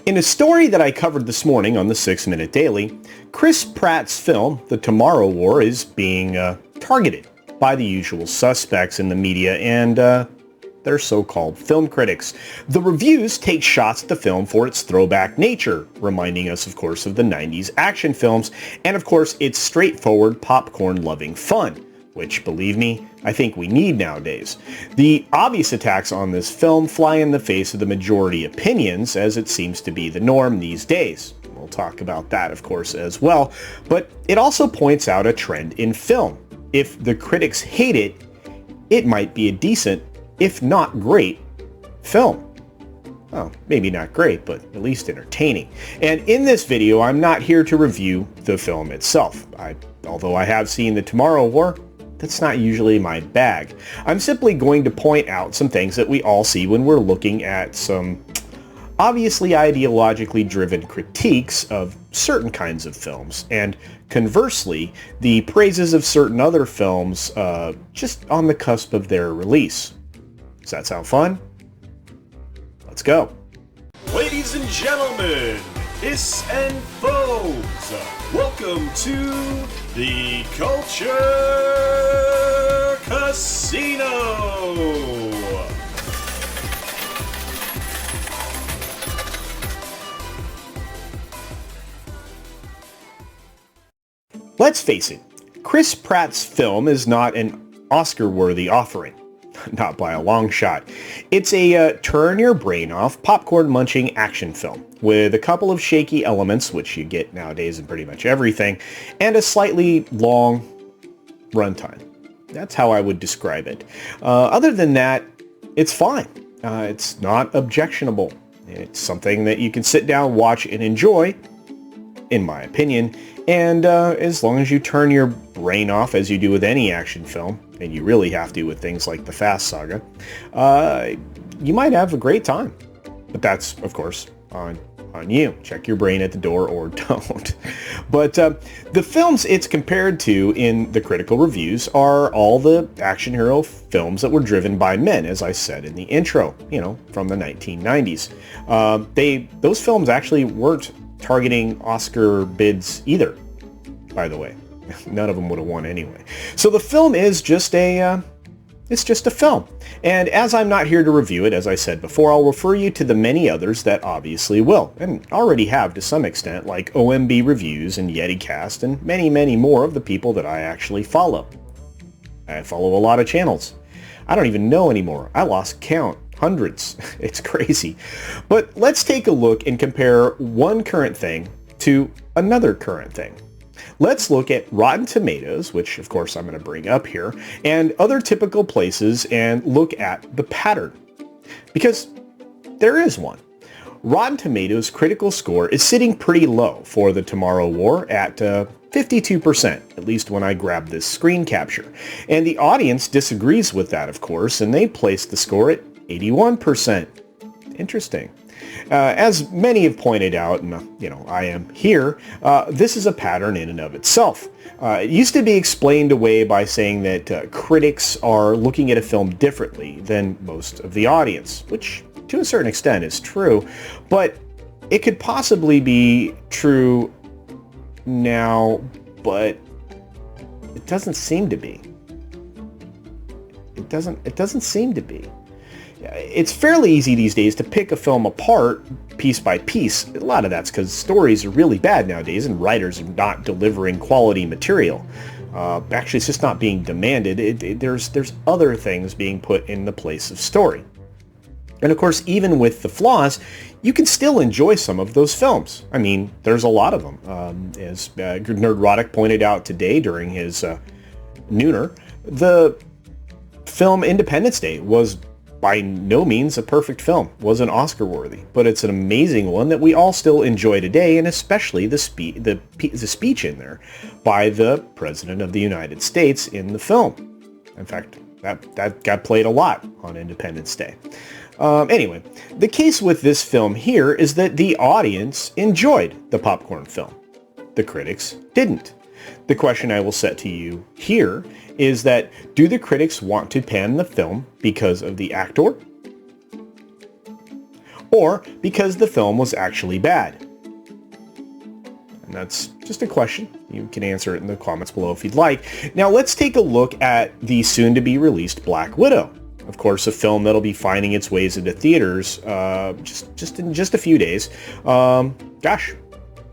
In a story that I covered this morning on the 6-Minute Daily, Chris Pratt's film, The Tomorrow War, is being targeted by the usual suspects in the media and their so-called film critics. The reviews take shots at the film for its throwback nature, reminding us, of course, of the 90s action films, and of course, its straightforward, popcorn-loving fun, which, believe me, I think we need nowadays. The obvious attacks on this film fly in the face of the majority opinions, as it seems to be the norm these days. We'll talk about that, of course, as well, but it also points out a trend in film. If the critics hate it, it might be a decent, if not great, film. Well, maybe not great, but at least entertaining. And in this video, I'm not here to review the film itself. Although I have seen The Tomorrow War, that's not usually my bag. I'm simply going to point out some things that we all see when we're looking at some obviously ideologically driven critiques of certain kinds of films, and conversely, the praises of certain other films just on the cusp of their release. Does that sound fun? Let's go. Ladies and gentlemen, hiss and foes, welcome to the Culture Casino! Let's face it, Chris Pratt's film is not an Oscar-worthy offering. Not by a long shot. It's a turn your brain off, popcorn-munching action film with a couple of shaky elements, which you get nowadays in pretty much everything, and a slightly long runtime. That's how I would describe it. Other than that, it's fine. It's not objectionable. It's something that you can sit down, watch, and enjoy, in my opinion, and as long as you turn your brain off, as you do with any action film, and you really have to with things like the Fast Saga, you might have a great time. But that's, of course, on you. Check your brain at the door or don't. But the films it's compared to in the critical reviews are all the action hero films that were driven by men, as I said in the intro, from the 1990s. Those films actually weren't targeting Oscar bids either, by the way. None of them would have won anyway. So the film is just it's just a film. And as I'm not here to review it, as I said before, I'll refer you to the many others that obviously will, and already have to some extent, like OMB Reviews and YetiCast, and many, many more of the people that I actually follow. I follow a lot of channels. I don't even know anymore. I lost count. Hundreds. It's crazy. But let's take a look and compare one current thing to another current thing. Let's look at Rotten Tomatoes, which of course I'm going to bring up here, and other typical places and look at the pattern. Because there is one. Rotten Tomatoes' critical score is sitting pretty low for The Tomorrow War at 52%, at least when I grab this screen capture. And the audience disagrees with that, of course, and they place the score at 81%. Interesting. As many have pointed out, and I am here, this is a pattern in and of itself. It used to be explained away by saying that critics are looking at a film differently than most of the audience, which to a certain extent is true, but it could possibly be true now, but it doesn't seem to be. It doesn't seem to be. It's fairly easy these days to pick a film apart piece by piece. A lot of that's because stories are really bad nowadays and writers are not delivering quality material. Actually, it's just not being demanded. There's other things being put in the place of story. And of course, even with the flaws, you can still enjoy some of those films. I mean, there's a lot of them. As Nerdrotic pointed out today during his nooner, the film Independence Day was by no means a perfect film, wasn't Oscar-worthy, but it's an amazing one that we all still enjoy today, and especially the speech in there by the President of the United States in the film. In fact, that got played a lot on Independence Day. Anyway, the case with this film here is that the audience enjoyed the popcorn film. The critics didn't. The question I will set to you here is that, do the critics want to pan the film because of the actor? or because the film was actually bad? And that's just a question. You can answer it in the comments below if you'd like. Now let's take a look at the soon-to-be released Black Widow. Of course, a film that'll be finding its ways into theaters just in just a few days. Gosh,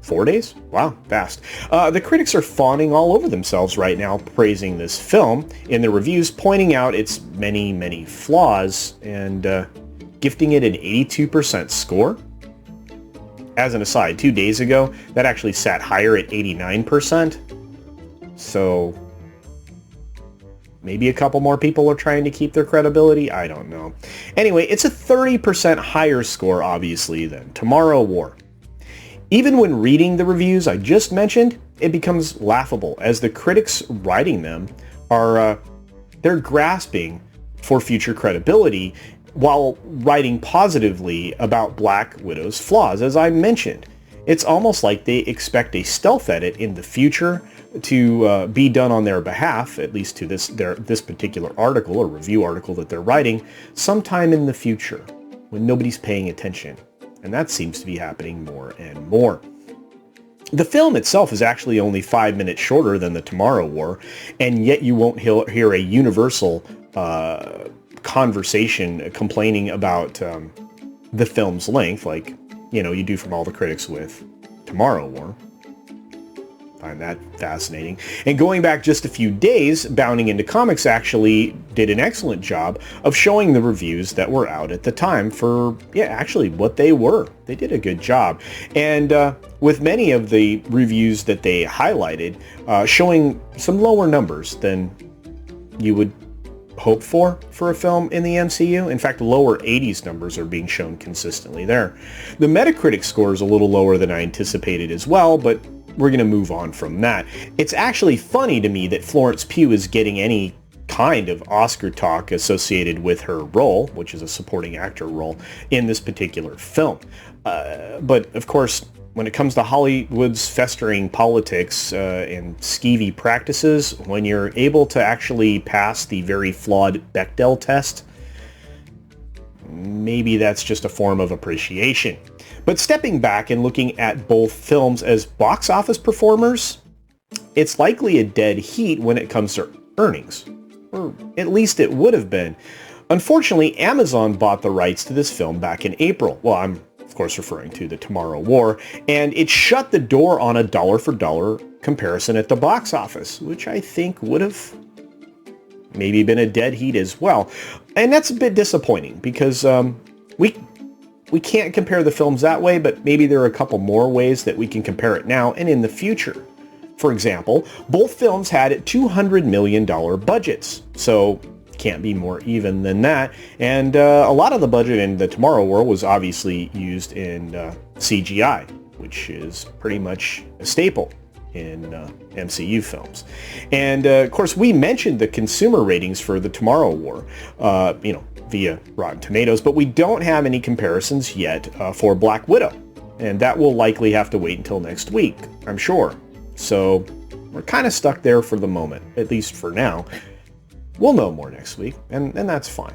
4 days? Wow, fast. The critics are fawning all over themselves right now, praising this film in the reviews, pointing out its many, many flaws, and gifting it an 82% score. As an aside, 2 days ago, that actually sat higher at 89%. So maybe a couple more people are trying to keep their credibility. I don't know. Anyway, it's a 30% higher score, obviously, than Tomorrow War. Even when reading the reviews I just mentioned, it becomes laughable, as the critics writing them are they're grasping for future credibility while writing positively about Black Widow's flaws, as I mentioned. It's almost like they expect a stealth edit in the future to be done on their behalf, at least to this particular article or review article that they're writing, sometime in the future when nobody's paying attention. And that seems to be happening more and more. The film itself is actually only 5 minutes shorter than the Tomorrow War, and yet you won't hear a universal conversation complaining about the film's length like you do from all the critics with Tomorrow War. Find that fascinating. And going back just a few days, Bounding Into Comics actually did an excellent job of showing the reviews that were out at the time for actually what they were. They did a good job. And with many of the reviews that they highlighted showing some lower numbers than you would hope for a film in the MCU. In fact, lower 80s numbers are being shown consistently there. The Metacritic score is a little lower than I anticipated as well, but we're going to move on from that. It's actually funny to me that Florence Pugh is getting any kind of Oscar talk associated with her role, which is a supporting actor role, in this particular film. But of course, when it comes to Hollywood's festering politics and skeevy practices, when you're able to actually pass the very flawed Bechdel test, maybe that's just a form of appreciation. But stepping back and looking at both films as box office performers, it's likely a dead heat when it comes to earnings. Or at least it would have been. Unfortunately, Amazon bought the rights to this film back in April. Well, I'm of course referring to the Tomorrow War, and it shut the door on a dollar-for-dollar comparison at the box office, which I think would have maybe been a dead heat as well. And that's a bit disappointing because we can't compare the films that way, but maybe there are a couple more ways that we can compare it now and in the future. For example, both films had $200 million budgets, so can't be more even than that. And a lot of the budget in the Tomorrow War was obviously used in CGI, which is pretty much a staple in MCU films. And of course, we mentioned the consumer ratings for the Tomorrow War, via Rotten Tomatoes, but we don't have any comparisons yet for Black Widow. And that will likely have to wait until next week, I'm sure. So we're kind of stuck there for the moment, at least for now. We'll know more next week, and that's fine.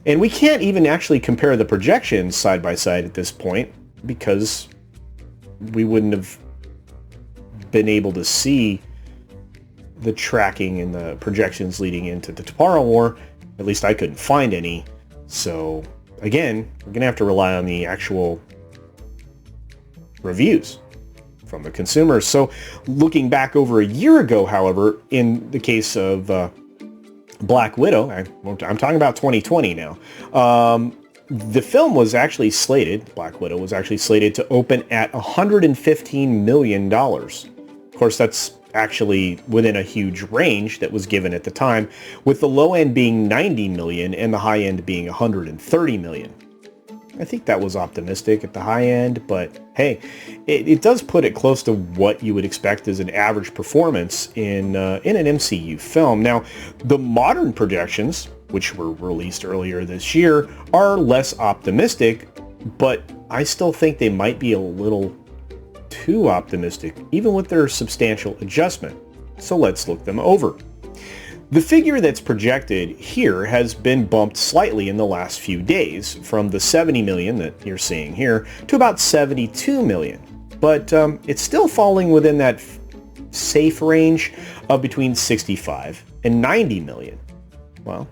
And we can't even actually compare the projections side by side at this point because we wouldn't have been able to see the tracking and the projections leading into the Tomorrow War. At least I couldn't find any. So again, we're going to have to rely on the actual reviews from the consumers. So looking back over a year ago, however, in the case of Black Widow, I'm talking about 2020 now, the film was actually slated, Black Widow was actually slated to open at $115 million. Of course, that's actually within a huge range that was given at the time, with the low end being 90 million and the high end being 130 million. I think that was optimistic at the high end, but hey, it does put it close to what you would expect as an average performance in an MCU film. Now, the modern projections, which were released earlier this year, are less optimistic, but I still think they might be a little too optimistic, even with their substantial adjustment. So let's look them over. The figure that's projected here has been bumped slightly in the last few days, from the 70 million that you're seeing here to about 72 million. But it's still falling within that safe range of between 65 and 90 million. Well,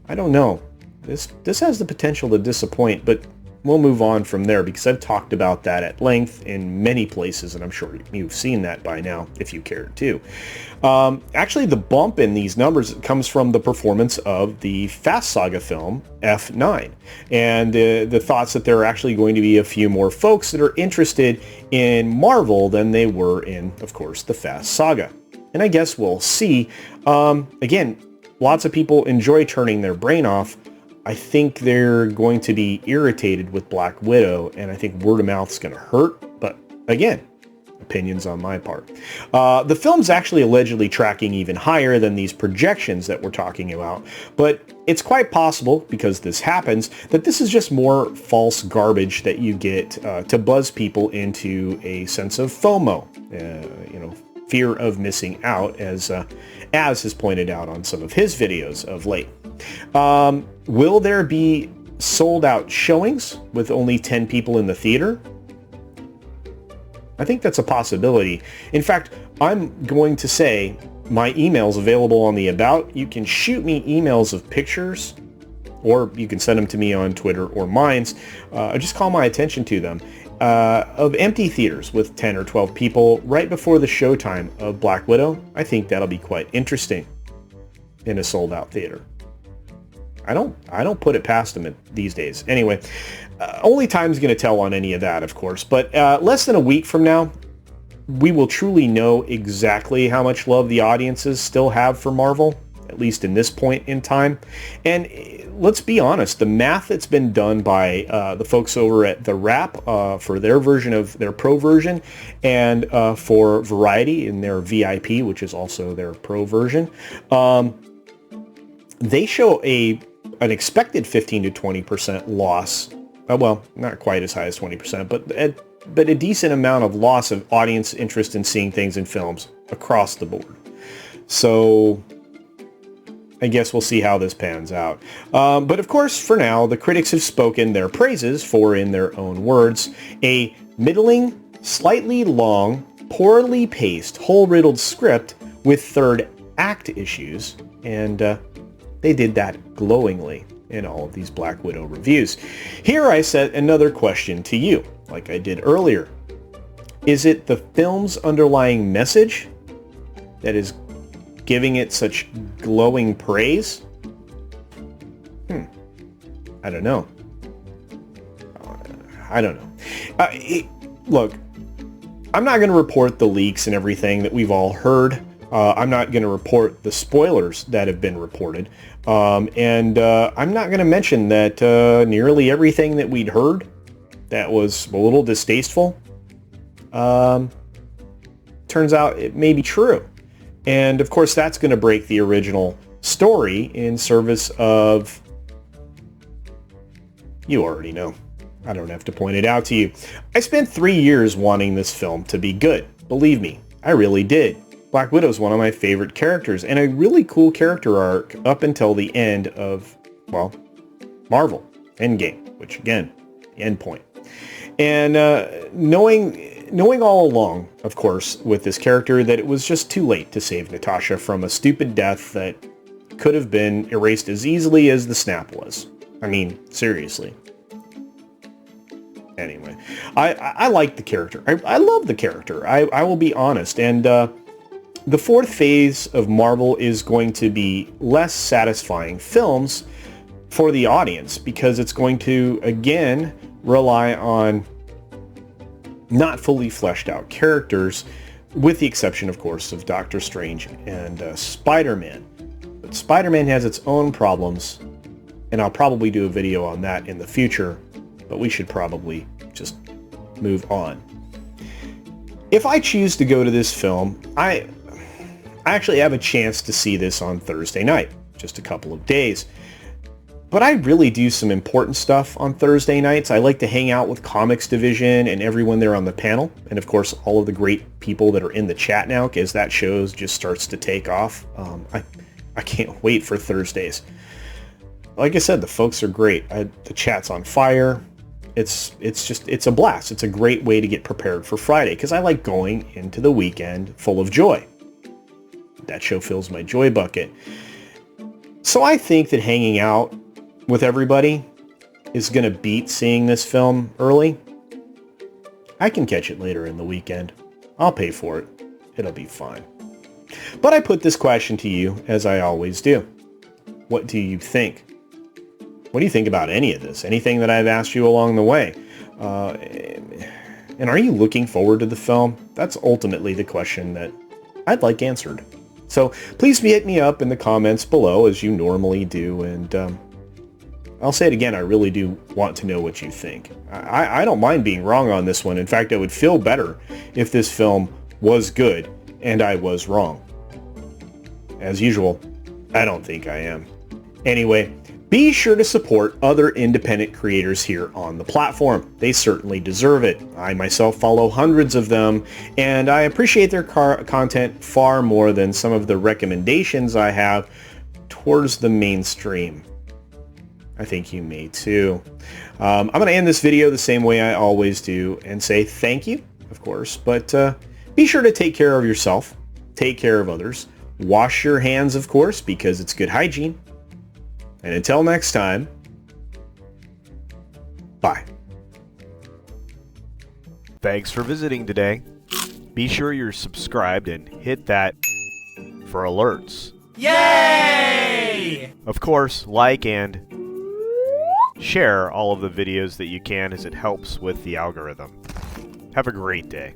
I don't know. This has the potential to disappoint, but we'll move on from there because I've talked about that at length in many places, and I'm sure you've seen that by now if you care to. Actually, the bump in these numbers comes from the performance of the Fast Saga film F9, and the thoughts that there are actually going to be a few more folks that are interested in Marvel than they were in, of course, the Fast Saga. And I guess we'll see. Again, lots of people enjoy turning their brain off. I think they're going to be irritated with Black Widow, and I think word of mouth is going to hurt. But again, opinions on my part. The film's actually allegedly tracking even higher than these projections that we're talking about, but it's quite possible, because this happens, that this is just more false garbage that you get to buzz people into a sense of FOMO, fear of missing out, as has pointed out on some of his videos of late. Will there be sold out showings with only 10 people in the theater? I think that's a possibility. In fact, I'm going to say my email's available on the About. You can shoot me emails of pictures, or you can send them to me on Twitter or Minds. Just call my attention to them. Of empty theaters with 10 or 12 people right before the showtime of Black Widow. I think that'll be quite interesting in a sold out theater. I don't put it past them these days. Anyway, only time's going to tell on any of that, of course. But less than a week from now, we will truly know exactly how much love the audiences still have for Marvel, at least in this point in time. And let's be honest, the math that's been done by the folks over at The Wrap for their version of their pro version, and for Variety in their VIP, which is also their pro version, they show an expected 15 to 20% loss. Well, not quite as high as 20%, but a decent amount of loss of audience interest in seeing things in films across the board. So I guess we'll see how this pans out. But of course, for now, the critics have spoken their praises for, in their own words, a middling, slightly long, poorly paced, hole-riddled script with third act issues, and they did that glowingly in all of these Black Widow reviews. Here I set another question to you, like I did earlier. Is it the film's underlying message that is giving it such glowing praise? I don't know. Look, I'm not going to report the leaks and everything that we've all heard. I'm not going to report the spoilers that have been reported. And I'm not going to mention that nearly everything that we'd heard that was a little distasteful turns out it may be true. And of course, that's going to break the original story in service of, you already know. I don't have to point it out to you. I spent 3 years wanting this film to be good. Believe me, I really did. Black Widow is one of my favorite characters, and a really cool character arc up until the end of, well, Marvel Endgame, which again, the end point. And knowing all along, of course, with this character, that it was just too late to save Natasha from a stupid death that could have been erased as easily as the snap was. I mean, seriously. Anyway, I like the character. I love the character. I will be honest. And the fourth phase of Marvel is going to be less satisfying films for the audience, because it's going to, again, rely on not fully fleshed out characters, with the exception, of course, of Doctor Strange and Spider-Man. But Spider-Man has its own problems, and I'll probably do a video on that in the future, but we should probably just move on. If I choose to go to this film, I actually have a chance to see this on Thursday night, just a couple of days. But I really do some important stuff on Thursday nights. I like to hang out with Comics Division and everyone there on the panel, and of course all of the great people that are in the chat now, as that show just starts to take off. I can't wait for Thursdays. Like I said, the folks are great. The chat's on fire. It's a blast. It's a great way to get prepared for Friday because I like going into the weekend full of joy. That show fills my joy bucket. So I think that hanging out with everybody is going to beat seeing this film early. I can catch it later in the weekend. I'll pay for it. It'll be fine. But I put this question to you, as I always do. What do you think? What do you think about any of this? Anything that I've asked you along the way? And are you looking forward to the film? That's ultimately the question that I'd like answered. So please hit me up in the comments below as you normally do, and I'll say it again, I really do want to know what you think. I don't mind being wrong on this one. In fact, I would feel better if this film was good and I was wrong. As usual, I don't think I am. Anyway, be sure to support other independent creators here on the platform. They certainly deserve it. I myself follow hundreds of them, and I appreciate their content far more than some of the recommendations I have towards the mainstream. I think you may too. I'm going to end this video the same way I always do and say thank you, of course, but be sure to take care of yourself, take care of others, wash your hands, of course, because it's good hygiene. And until next time, bye. Thanks for visiting today. Be sure you're subscribed and hit that for alerts. Yay! Of course, like and share all of the videos that you can as it helps with the algorithm. Have a great day.